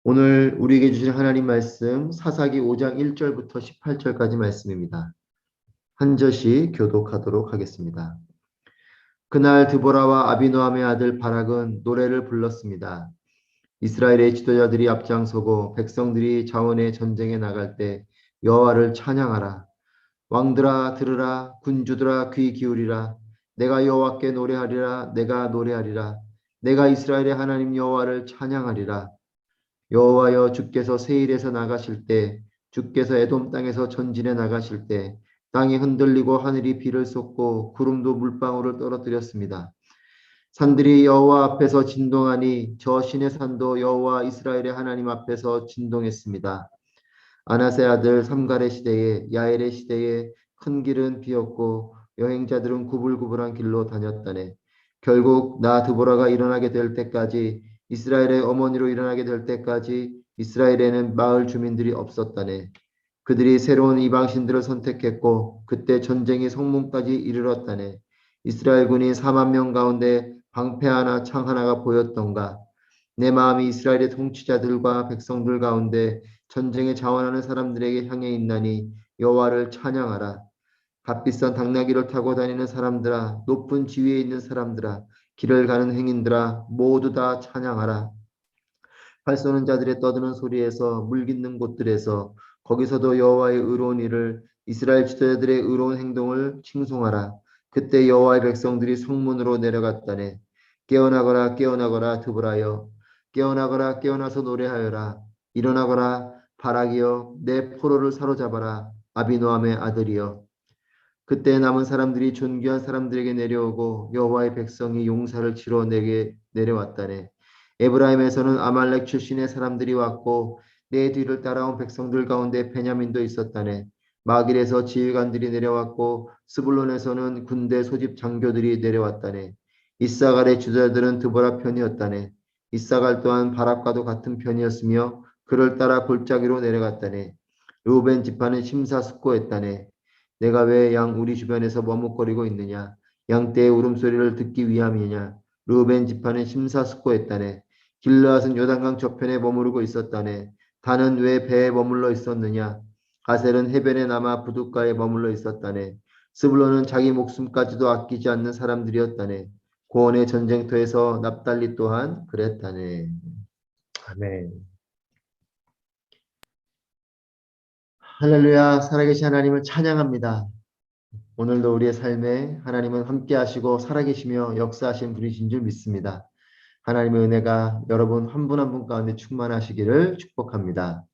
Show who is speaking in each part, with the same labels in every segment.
Speaker 1: 오늘 우리에게 주신 하나님 말씀 사사기 5장 1절부터 18절까지 말씀입니다. 한 절씩 교독하도록 하겠습니다. 그날 드보라와 아비노함의 아들 바락은 노래를 불렀습니다. 이스라엘의 지도자들이 앞장서고 백성들이 자원의 전쟁에 나갈 때 여호와를 찬양하라. 왕들아 들으라. 군주들아 귀 기울이라. 내가 여호와께 노래하리라. 내가 노래하리라. 내가 이스라엘의 하나님 여호와를 찬양하리라. 여호와여, 주께서 세일에서 나가실 때, 주께서 에돔 땅에서 전진해 나가실 때 땅이 흔들리고 하늘이 비를 쏟고 구름도 물방울을 떨어뜨렸습니다. 산들이 여호와 앞에서 진동하니 저 신의 산도 여호와 이스라엘의 하나님 앞에서 진동했습니다. 아나세 아들 삼갈의 시대에, 야엘의 시대에 큰 길은 비었고 여행자들은 구불구불한 길로 다녔다네. 결국 나 드보라가 일어나게 될 때까지, 이스라엘의 어머니로 일어나게 될 때까지 이스라엘에는 마을 주민들이 없었다네. 그들이 새로운 이방신들을 선택했고 그때 전쟁이 성문까지 이르렀다네. 이스라엘 군이 4만 명 가운데 방패 하나 창 하나가 보였던가. 내 마음이 이스라엘의 통치자들과 백성들 가운데 전쟁에 자원하는 사람들에게 향해 있나니 여호와를 찬양하라. 값비싼 당나귀를 타고 다니는 사람들아, 높은 지위에 있는 사람들아, 길을 가는 행인들아, 모두 다 찬양하라. 활 쏘는 자들의 떠드는 소리에서, 물 깃는 곳들에서, 거기서도 여호와의 의로운 일을, 이스라엘 지도자들의 의로운 행동을 칭송하라. 그때 여호와의 백성들이 성문으로 내려갔다네. 깨어나거라 깨어나거라 드보라여, 깨어나거라 깨어나서 노래하여라. 일어나거라 바락이여, 내 포로를 사로잡아라. 아비노함의 아들이여. 그때 남은 사람들이 존귀한 사람들에게 내려오고 여호와의 백성이 용사를 치러 내게 내려왔다네. 에브라임에서는 아말렉 출신의 사람들이 왔고 내 뒤를 따라온 백성들 가운데 베냐민도 있었다네. 마길에서 지휘관들이 내려왔고 스불론에서는 군대 소집 장교들이 내려왔다네. 이사갈의 주자들은 드보라 편이었다네. 이사갈 또한 바락과도 같은 편이었으며 그를 따라 골짜기로 내려갔다네. 르우벤 지파는 심사숙고했다네. 내가 왜 양 우리 주변에서 머뭇거리고 있느냐? 양떼의 울음소리를 듣기 위함이냐? 르우벤 지파는 심사숙고했다네. 길르앗은 요단강 저편에 머무르고 있었다네. 단은 왜 배에 머물러 있었느냐? 아셀은 해변에 남아 부둣가에 머물러 있었다네. 스불론은 자기 목숨까지도 아끼지 않는 사람들이었다네. 고원의 전쟁터에서 납달리 또한 그랬다네. 아멘. 할렐루야. 살아계신 하나님을 찬양합니다. 오늘도 우리의 삶에 하나님은 함께 하시고 살아계시며 역사하신 분이신 줄 믿습니다. 하나님의 은혜가 여러분 한 분 한 분 가운데 충만하시기를 축복합니다.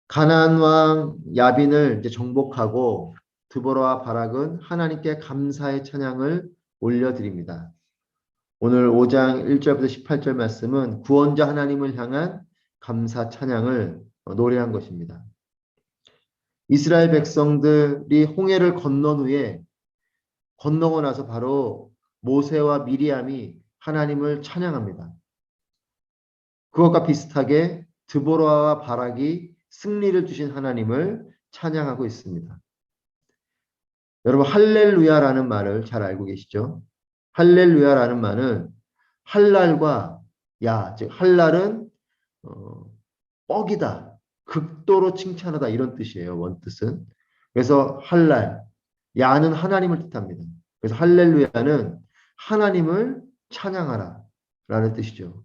Speaker 1: 가나안 왕 야빈을 이제 정복하고 드보라와 바락은 하나님께 감사의 찬양을 올려드립니다. 오늘 5장 1절부터 18절 말씀은 구원자 하나님을 향한 감사 찬양을 노래한 것입니다. 이스라엘 백성들이 홍해를 건넌 후에, 건너고 나서 바로 모세와 미리암이 하나님을 찬양합니다. 그것과 비슷하게 드보라와 바락이 승리를 주신 하나님을 찬양하고 있습니다. 여러분, 할렐루야라는 말을 잘 알고 계시죠? 할렐루야라는 말은 할랄과 야, 즉 할랄은 뻑이다, 극도로 칭찬하다, 이런 뜻이에요. 원뜻은. 그래서 할랄, 야는 하나님을 뜻합니다. 그래서 할렐루야는 하나님을 찬양하라 라는 뜻이죠.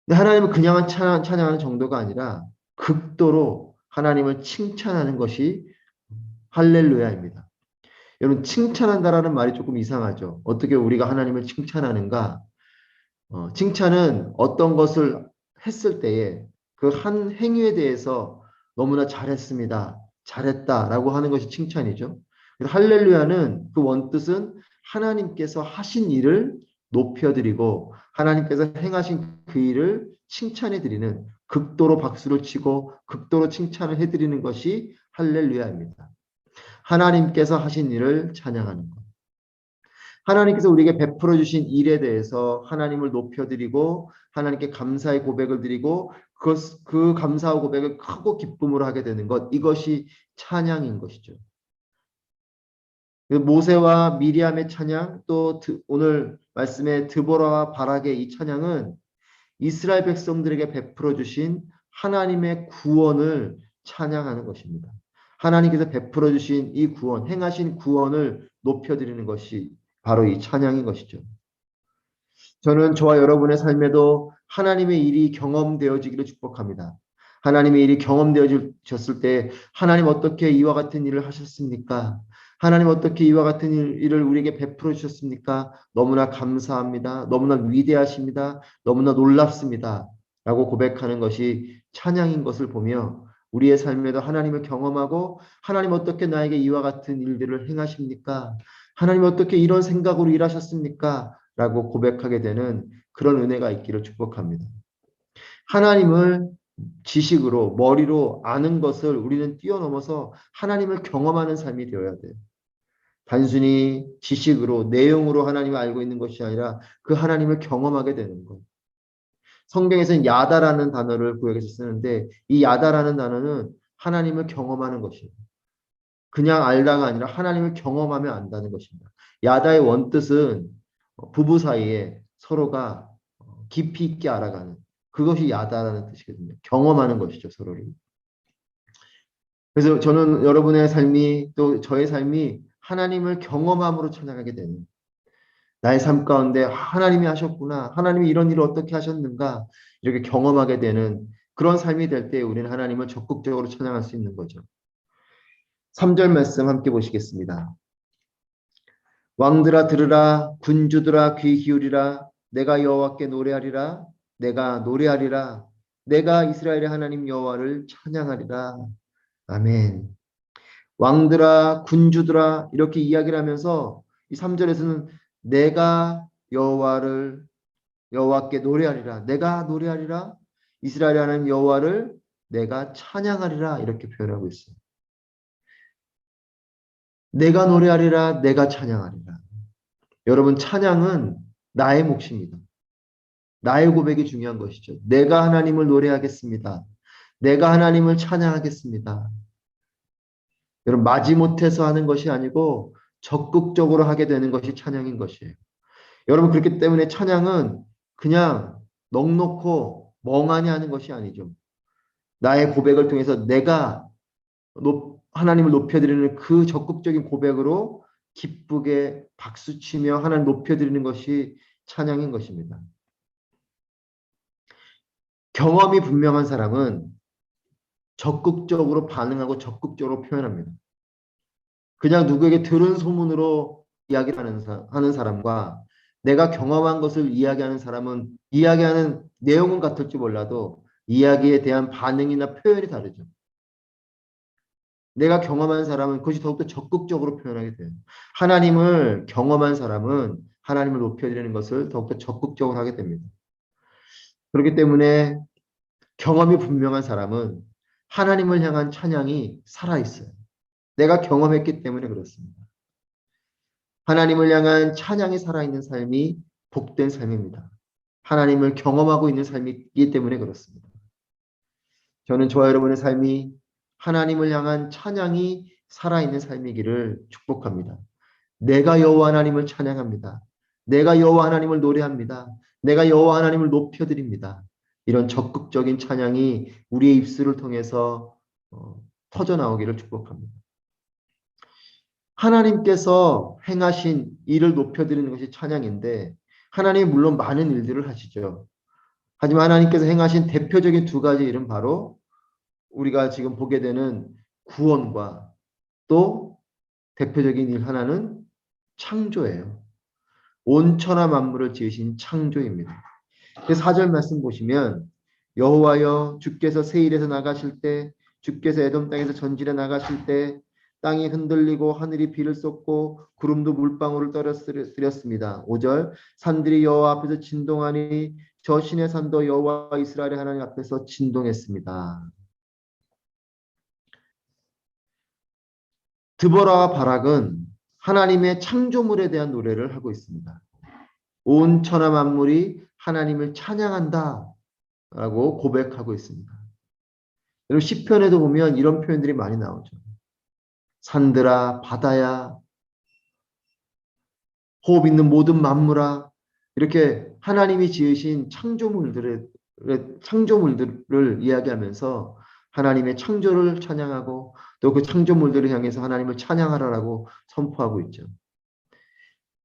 Speaker 1: 근데 하나님은 그냥 찬양하는 정도가 아니라 극도로 하나님을 칭찬하는 것이 할렐루야입니다. 여러분, 칭찬한다라는 말이 조금 이상하죠. 어떻게 우리가 하나님을 칭찬하는가? 칭찬은 어떤 것을 했을 때에 그 한 행위에 대해서 너무나 잘했습니다, 잘했다라고 하는 것이 칭찬이죠. 그래서 할렐루야는 그 원뜻은 하나님께서 하신 일을 높여드리고 하나님께서 행하신 그 일을 칭찬해드리는, 극도로 박수를 치고 극도로 칭찬을 해드리는 것이 할렐루야입니다. 하나님께서 하신 일을 찬양하는 것. 하나님께서 우리에게 베풀어 주신 일에 대해서 하나님을 높여드리고 하나님께 감사의 고백을 드리고 그 감사와 고백을 크고 기쁨으로 하게 되는 것, 이것이 찬양인 것이죠. 모세와 미리암의 찬양, 또 오늘 말씀의 드보라와 바락의 이 찬양은 이스라엘 백성들에게 베풀어 주신 하나님의 구원을 찬양하는 것입니다. 하나님께서 베풀어 주신 이 구원, 행하신 구원을 높여드리는 것이 바로 이 찬양인 것이죠. 저는 저와 여러분의 삶에도 하나님의 일이 경험되어지기를 축복합니다. 하나님의 일이 경험되어졌을 때 하나님 어떻게 이와 같은 일을 하셨습니까? 하나님 어떻게 이와 같은 일을 우리에게 베풀어 주셨습니까? 너무나 감사합니다. 너무나 위대하십니다. 너무나 놀랍습니다. 라고 고백하는 것이 찬양인 것을 보며 우리의 삶에도 하나님을 경험하고 하나님 어떻게 나에게 이와 같은 일들을 행하십니까? 하나님 어떻게 이런 생각으로 일하셨습니까? 라고 고백하게 되는 그런 은혜가 있기를 축복합니다. 하나님을 지식으로, 머리로 아는 것을 우리는 뛰어넘어서 하나님을 경험하는 삶이 되어야 돼요. 단순히 지식으로, 내용으로 하나님을 알고 있는 것이 아니라 그 하나님을 경험하게 되는 것. 성경에서는 야다라는 단어를 구약에서 쓰는데 이 야다라는 단어는 하나님을 경험하는 것이에요. 그냥 알다가 아니라 하나님을 경험하며 안다는 것입니다. 야다의 원뜻은 부부 사이에 서로가 깊이 있게 알아가는 그것이 야다라는 뜻이거든요. 경험하는 것이죠, 서로를. 그래서 저는 여러분의 삶이 또 저의 삶이 하나님을 경험함으로 찾아가게 되는 나의 삶 가운데 하나님이 하셨구나. 하나님이 이런 일을 어떻게 하셨는가. 이렇게 경험하게 되는 그런 삶이 될 때 우리는 하나님을 적극적으로 찬양할 수 있는 거죠. 3절 말씀 함께 보시겠습니다. 왕들아 들으라, 군주들아 귀 기울이라. 내가 여호와께 노래하리라. 내가 노래하리라. 내가 이스라엘의 하나님 여호와를 찬양하리라. 아멘. 왕들아 군주들아 이렇게 이야기를 하면서 이 3절에서는 내가 여호와께 노래하리라. 내가 노래하리라. 이스라엘의 하나님 여호와를 내가 찬양하리라. 이렇게 표현하고 있어요. 내가 노래하리라. 내가 찬양하리라. 여러분 찬양은 나의 몫입니다. 나의 고백이 중요한 것이죠. 내가 하나님을 노래하겠습니다. 내가 하나님을 찬양하겠습니다. 여러분 마지못해서 하는 것이 아니고 적극적으로 하게 되는 것이 찬양인 것이에요. 여러분 그렇기 때문에 찬양은 그냥 넋놓고 멍하니 하는 것이 아니죠. 나의 고백을 통해서 내가 하나님을 높여드리는 그 적극적인 고백으로 기쁘게 박수치며 하나님 높여드리는 것이 찬양인 것입니다. 경험이 분명한 사람은 적극적으로 반응하고 적극적으로 표현합니다. 그냥 누구에게 들은 소문으로 이야기를 하는 사람과 내가 경험한 것을 이야기하는 사람은 이야기하는 내용은 같을지 몰라도 이야기에 대한 반응이나 표현이 다르죠. 내가 경험한 사람은 그것이 더욱더 적극적으로 표현하게 돼요. 하나님을 경험한 사람은 하나님을 높여드리는 것을 더욱더 적극적으로 하게 됩니다. 그렇기 때문에 경험이 분명한 사람은 하나님을 향한 찬양이 살아있어요. 내가 경험했기 때문에 그렇습니다. 하나님을 향한 찬양이 살아있는 삶이 복된 삶입니다. 하나님을 경험하고 있는 삶이기 때문에 그렇습니다. 저는 저와 여러분의 삶이 하나님을 향한 찬양이 살아있는 삶이기를 축복합니다. 내가 여호와 하나님을 찬양합니다. 내가 여호와 하나님을 노래합니다. 내가 여호와 하나님을 높여드립니다. 이런 적극적인 찬양이 우리의 입술을 통해서 터져 나오기를 축복합니다. 하나님께서 행하신 일을 높여드리는 것이 찬양인데 하나님이 물론 많은 일들을 하시죠. 하지만 하나님께서 행하신 대표적인 두 가지 일은 바로 우리가 지금 보게 되는 구원과 또 대표적인 일 하나는 창조예요. 온 천하 만물을 지으신 창조입니다. 4절 말씀 보시면 여호와여 주께서 세일에서 나가실 때 주께서 에돔 땅에서 전진해 나가실 때 땅이 흔들리고 하늘이 비를 쏟고 구름도 물방울을 떨어뜨렸습니다. 5절 산들이 여호와 앞에서 진동하니 저 신의 산도 여호와 이스라엘의 하나님 앞에서 진동했습니다. 드보라와 바락은 하나님의 창조물에 대한 노래를 하고 있습니다. 온 천하 만물이 하나님을 찬양한다 라고 고백하고 있습니다. 여러분 시편에도 보면 이런 표현들이 많이 나오죠. 산들아 바다야 호흡 있는 모든 만물아 이렇게 하나님이 지으신 창조물들을 이야기하면서 하나님의 창조를 찬양하고 또 그 창조물들을 향해서 하나님을 찬양하라라고 선포하고 있죠.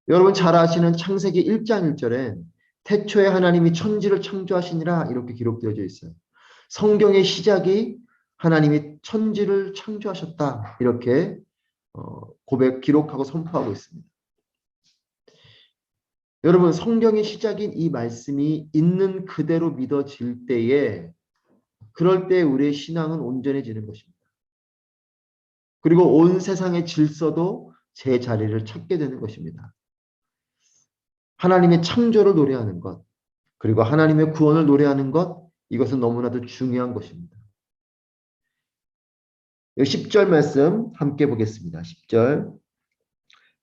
Speaker 1: 여러분 잘 아시는 창세기 1장 1절에 태초에 하나님이 천지를 창조하시니라 이렇게 기록되어져 있어요. 성경의 시작이 하나님이 천지를 창조하셨다 이렇게 기록하고 선포하고 있습니다. 여러분 성경의 시작인 이 말씀이 있는 그대로 믿어질 때에 그럴 때 우리의 신앙은 온전해지는 것입니다. 그리고 온 세상의 질서도 제 자리를 찾게 되는 것입니다. 하나님의 창조를 노래하는 것, 그리고 하나님의 구원을 노래하는 것, 이것은 너무나도 중요한 것입니다. 10절 말씀 함께 보겠습니다. 10절.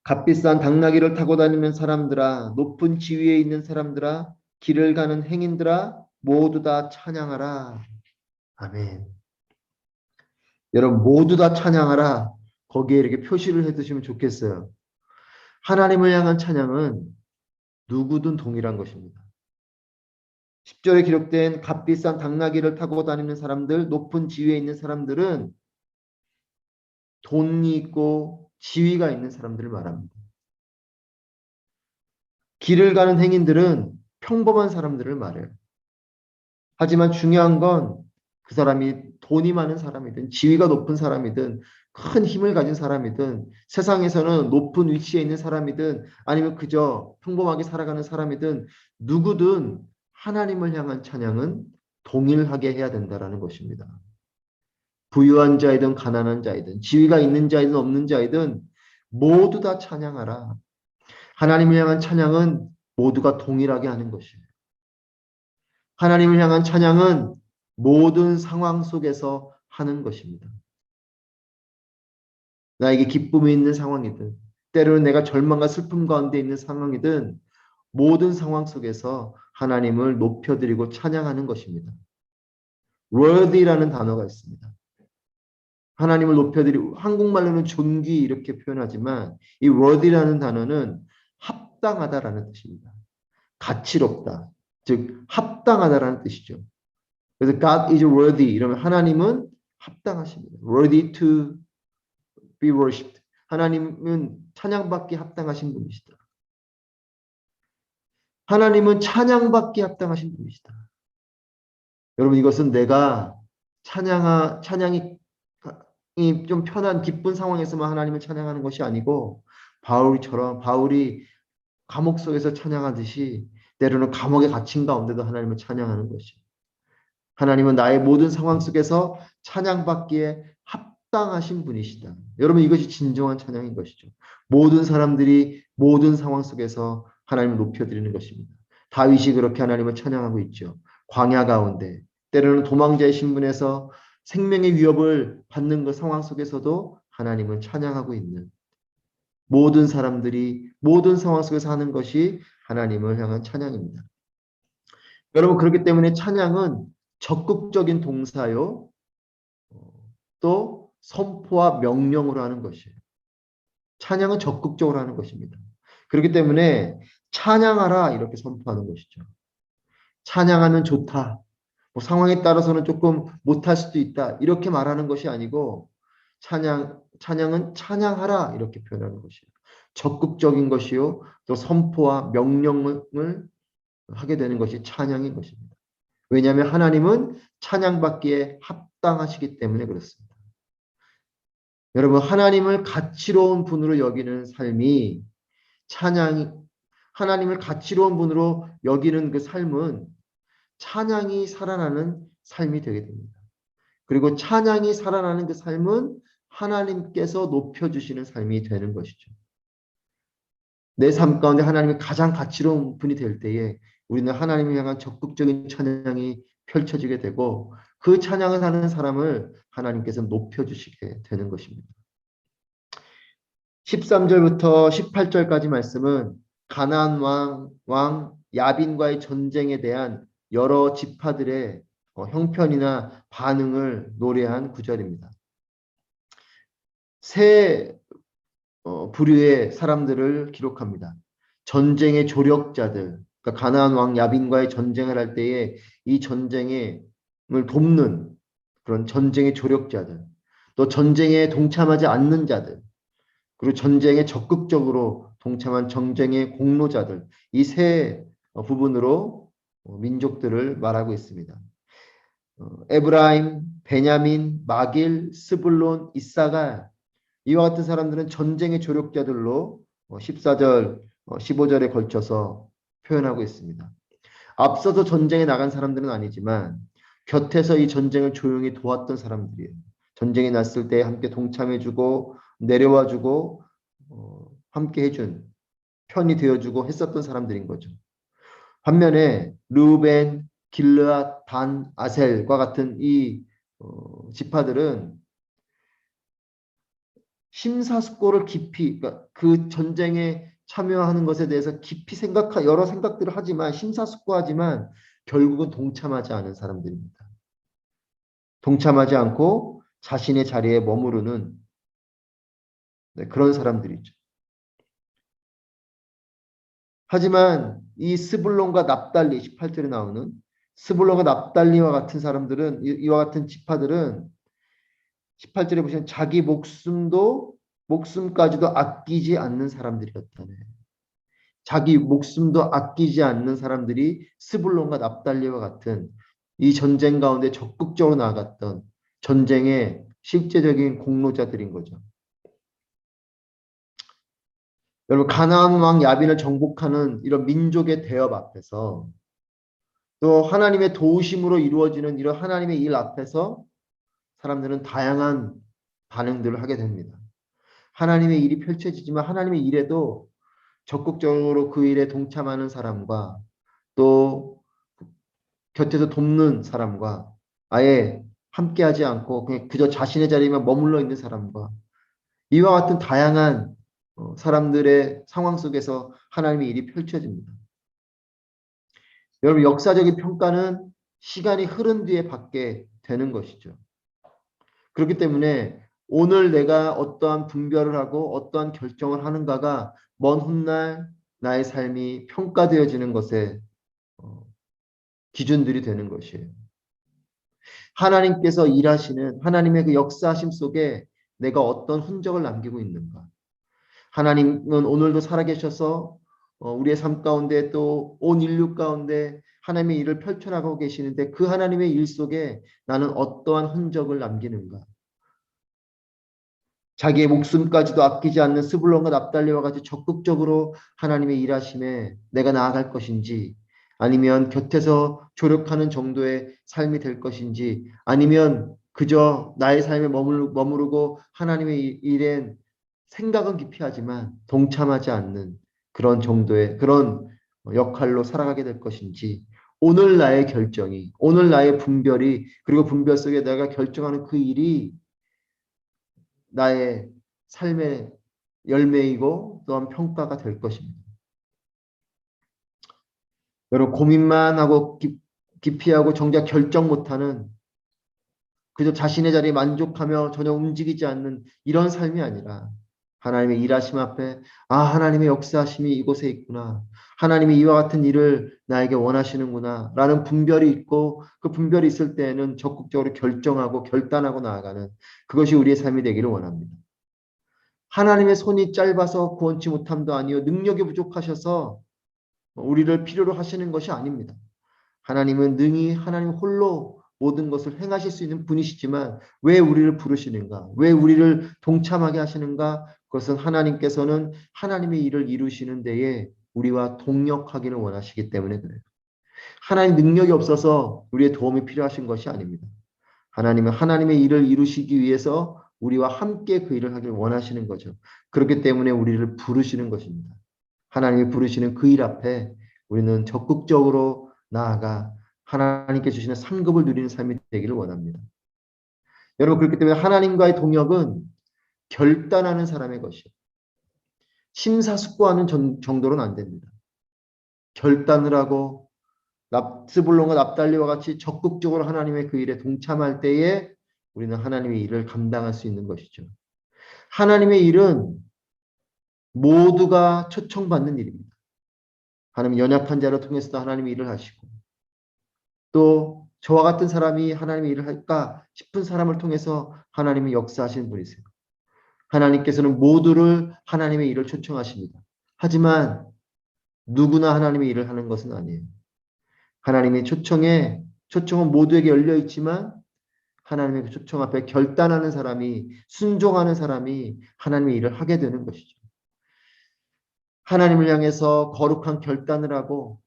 Speaker 1: 값비싼 당나귀를 타고 다니는 사람들아, 높은 지위에 있는 사람들아, 길을 가는 행인들아, 모두 다 찬양하라. 아멘. 여러분 모두 다 찬양하라. 거기에 이렇게 표시를 해두시면 좋겠어요. 하나님을 향한 찬양은 누구든 동일한 것입니다. 10절에 기록된 값비싼 당나귀를 타고 다니는 사람들, 높은 지위에 있는 사람들은 돈이 있고 지위가 있는 사람들을 말합니다. 길을 가는 행인들은 평범한 사람들을 말해요. 하지만 중요한 건 그 사람이 돈이 많은 사람이든 지위가 높은 사람이든 큰 힘을 가진 사람이든 세상에서는 높은 위치에 있는 사람이든 아니면 그저 평범하게 살아가는 사람이든 누구든 하나님을 향한 찬양은 동일하게 해야 된다는 것입니다. 부유한 자이든 가난한 자이든 지위가 있는 자이든 없는 자이든 모두 다 찬양하라. 하나님을 향한 찬양은 모두가 동일하게 하는 것이에요. 하나님을 향한 찬양은 모든 상황 속에서 하는 것입니다. 나에게 기쁨이 있는 상황이든 때로는 내가 절망과 슬픔 가운데 있는 상황이든 모든 상황 속에서 하나님을 높여드리고 찬양하는 것입니다. worthy라는 단어가 있습니다. 하나님을 높여드리고 한국말로는 존귀 이렇게 표현하지만 이 worthy라는 단어는 합당하다라는 뜻입니다. 가치롭다. 즉 합당하다라는 뜻이죠. 그래서 God is worthy 이러면 하나님은 합당하십니다. worthy to be worshipped. 하나님은 찬양받기 합당하신 분이시다. 하나님은 찬양받기 합당하신 분이시다. 여러분 이것은 내가 찬양이 좀 편한 기쁜 상황에서만 하나님을 찬양하는 것이 아니고 바울이 감옥 속에서 찬양하듯이 때로는 감옥에 갇힌 가운데도 하나님을 찬양하는 것이죠. 하나님은 나의 모든 상황 속에서 찬양받기에 합당하신 분이시다. 여러분 이것이 진정한 찬양인 것이죠. 모든 사람들이 모든 상황 속에서 하나님을 높여드리는 것입니다. 다윗이 그렇게 하나님을 찬양하고 있죠. 광야 가운데 때로는 도망자의 신분에서 생명의 위협을 받는 그 상황 속에서도 하나님을 찬양하고 있는 모든 사람들이 모든 상황 속에서 하는 것이 하나님을 향한 찬양입니다. 여러분 그렇기 때문에 찬양은 적극적인 동사요. 또 선포와 명령으로 하는 것이에요. 찬양은 적극적으로 하는 것입니다. 그렇기 때문에 찬양하라 이렇게 선포하는 것이죠. 찬양하면 좋다. 뭐 상황에 따라서는 조금 못할 수도 있다. 이렇게 말하는 것이 아니고 찬양은 찬양하라 이렇게 표현하는 것이에요. 적극적인 것이요. 또 선포와 명령을 하게 되는 것이 찬양인 것입니다. 왜냐하면 하나님은 찬양받기에 합당하시기 때문에 그렇습니다. 여러분 하나님을 가치로운 분으로 여기는 삶이 하나님을 가치로운 분으로 여기는 그 삶은 찬양이 살아나는 삶이 되게 됩니다. 그리고 찬양이 살아나는 그 삶은 하나님께서 높여주시는 삶이 되는 것이죠. 내 삶 가운데 하나님이 가장 가치로운 분이 될 때에 우리는 하나님을 향한 적극적인 찬양이 펼쳐지게 되고 그 찬양을 하는 사람을 하나님께서 높여주시게 되는 것입니다. 13절부터 18절까지 말씀은 가나안 왕 야빈과의 전쟁에 대한 여러 지파들의 형편이나 반응을 노래한 구절입니다. 세 부류의 사람들을 기록합니다. 전쟁의 조력자들, 그러니까 가나안 왕 야빈과의 전쟁을 할 때에 이 전쟁을 돕는 그런 전쟁의 조력자들, 또 전쟁에 동참하지 않는 자들, 그리고 전쟁에 적극적으로 동참한 전쟁의 공로자들, 이 세 부분으로 민족들을 말하고 있습니다. 에브라임, 베냐민, 마길, 스불론, 이사갈, 이와 같은 사람들은 전쟁의 조력자들로 14절, 15절에 걸쳐서 표현하고 있습니다. 앞서서 전쟁에 나간 사람들은 아니지만 곁에서 이 전쟁을 조용히 도왔던 사람들이에요. 전쟁이 났을 때 함께 동참해주고 내려와주고 함께 해준, 편이 되어주고 했었던 사람들인 거죠. 반면에 르우벤, 길르앗, 단, 아셀과 같은 이 지파들은 심사숙고를 깊이, 그러니까 그 전쟁에 참여하는 것에 대해서 깊이 여러 생각들을 하지만 심사숙고하지만 결국은 동참하지 않은 사람들입니다. 동참하지 않고 자신의 자리에 머무르는 그런 사람들이죠. 하지만 이 스불론과 납달리 18절에 나오는 스불론과 납달리와 같은 사람들은 이와 같은 지파들은 18절에 보시면 자기 목숨까지도 아끼지 않는 사람들이었다네. 자기 목숨도 아끼지 않는 사람들이 스불론과 납달리와 같은 이 전쟁 가운데 적극적으로 나아갔던 전쟁의 실제적인 공로자들인 거죠. 여러분 가나안 왕 야빈을 정복하는 이런 민족의 대업 앞에서 또 하나님의 도우심으로 이루어지는 이런 하나님의 일 앞에서 사람들은 다양한 반응들을 하게 됩니다. 하나님의 일이 펼쳐지지만 하나님의 일에도 적극적으로 그 일에 동참하는 사람과 또 곁에서 돕는 사람과 아예 함께하지 않고 그냥 그저 자신의 자리에만 머물러 있는 사람과 이와 같은 다양한 사람들의 상황 속에서 하나님의 일이 펼쳐집니다. 여러분 역사적인 평가는 시간이 흐른 뒤에 받게 되는 것이죠. 그렇기 때문에 오늘 내가 어떠한 분별을 하고 어떠한 결정을 하는가가 먼 훗날 나의 삶이 평가되어지는 것에 기준들이 되는 것이에요. 하나님께서 일하시는 하나님의 그 역사하심 속에 내가 어떤 흔적을 남기고 있는가. 하나님은 오늘도 살아계셔서 우리의 삶 가운데 또 온 인류 가운데 하나님의 일을 펼쳐나가고 계시는데 그 하나님의 일 속에 나는 어떠한 흔적을 남기는가. 자기의 목숨까지도 아끼지 않는 스불론과 납달리와 같이 적극적으로 하나님의 일하심에 내가 나아갈 것인지 아니면 곁에서 조력하는 정도의 삶이 될 것인지 아니면 그저 나의 삶에 머무르고 하나님의 일엔 생각은 깊이 하지만 동참하지 않는 그런 정도의 그런 역할로 살아가게 될 것인지 오늘 나의 결정이 오늘 나의 분별이 그리고 분별 속에 내가 결정하는 그 일이 나의 삶의 열매이고 또한 평가가 될 것입니다. 여러분 고민만 하고 기피하고 정작 결정 못하는 그저 자신의 자리에 만족하며 전혀 움직이지 않는 이런 삶이 아니라 하나님의 일하심 앞에 하나님의 역사하심이 이곳에 있구나. 하나님이 이와 같은 일을 나에게 원하시는구나 라는 분별이 있고 그 분별이 있을 때에는 적극적으로 결정하고 결단하고 나아가는 그것이 우리의 삶이 되기를 원합니다. 하나님의 손이 짧아서 구원치 못함도 아니요 능력이 부족하셔서 우리를 필요로 하시는 것이 아닙니다. 하나님은 능히 하나님 홀로 모든 것을 행하실 수 있는 분이시지만 왜 우리를 부르시는가? 왜 우리를 동참하게 하시는가? 그것은 하나님께서는 하나님의 일을 이루시는 데에 우리와 동역하기를 원하시기 때문에 그래요. 하나님 능력이 없어서 우리의 도움이 필요하신 것이 아닙니다. 하나님은 하나님의 일을 이루시기 위해서 우리와 함께 그 일을 하길 원하시는 거죠. 그렇기 때문에 우리를 부르시는 것입니다. 하나님이 부르시는 그 일 앞에 우리는 적극적으로 나아가 하나님께 주시는 상급을 누리는 삶이 되기를 원합니다. 여러분 그렇기 때문에 하나님과의 동역은 결단하는 사람의 것이에요. 심사숙고하는 정도로는 안 됩니다. 결단을 하고 스불론과 납달리와 같이 적극적으로 하나님의 그 일에 동참할 때에 우리는 하나님의 일을 감당할 수 있는 것이죠. 하나님의 일은 모두가 초청받는 일입니다. 하나님 연약한 자를 통해서도 하나님의 일을 하시고 또 저와 같은 사람이 하나님의 일을 할까 싶은 사람을 통해서 하나님이 역사하시는 분이세요. 하나님께서는 모두를 하나님의 일을 초청하십니다. 하지만 누구나 하나님의 일을 하는 것은 아니에요. 하나님의 초청은 모두에게 열려 있지만 하나님의 그 초청 앞에 결단하는 사람이 순종하는 사람이 하나님의 일을 하게 되는 것이죠. 하나님을 향해서 거룩한 결단을 하고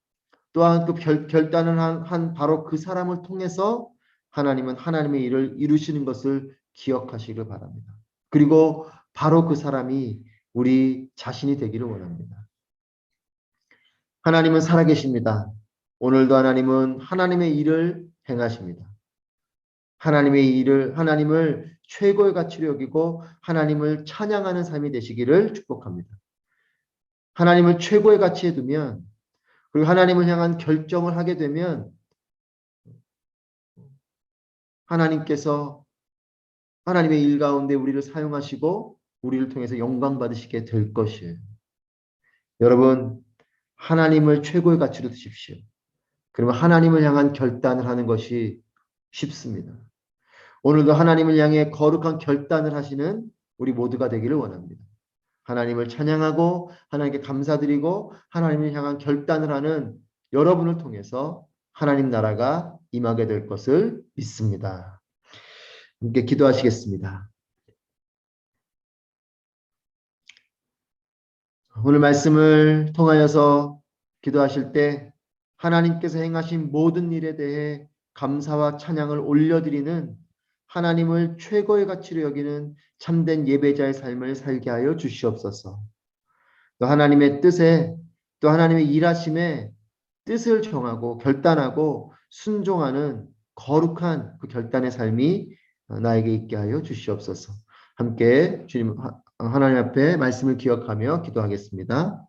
Speaker 1: 또한 그 결단을 한 바로 그 사람을 통해서 하나님은 하나님의 일을 이루시는 것을 기억하시길 바랍니다. 그리고 바로 그 사람이 우리 자신이 되기를 원합니다. 하나님은 살아계십니다. 오늘도 하나님은 하나님의 일을 행하십니다. 하나님을 최고의 가치로 여기고 하나님을 찬양하는 삶이 되시기를 축복합니다. 하나님을 최고의 가치에 두면 그리고 하나님을 향한 결정을 하게 되면 하나님께서 하나님의 일 가운데 우리를 사용하시고 우리를 통해서 영광 받으시게 될 것이에요. 여러분, 하나님을 최고의 가치로 두십시오. 그러면 하나님을 향한 결단을 하는 것이 쉽습니다. 오늘도 하나님을 향해 거룩한 결단을 하시는 우리 모두가 되기를 원합니다. 하나님을 찬양하고 하나님께 감사드리고 하나님을 향한 결단을 하는 여러분을 통해서 하나님 나라가 임하게 될 것을 믿습니다. 함께 기도하시겠습니다. 오늘 말씀을 통하여서 기도하실 때 하나님께서 행하신 모든 일에 대해 감사와 찬양을 올려드리는 하나님을 최고의 가치로 여기는 참된 예배자의 삶을 살게 하여 주시옵소서. 또 하나님의 뜻에 또 하나님의 일하심에 뜻을 정하고 결단하고 순종하는 거룩한 그 결단의 삶이 나에게 있게 하여 주시옵소서. 함께 주님 하나님 앞에 말씀을 기억하며 기도하겠습니다.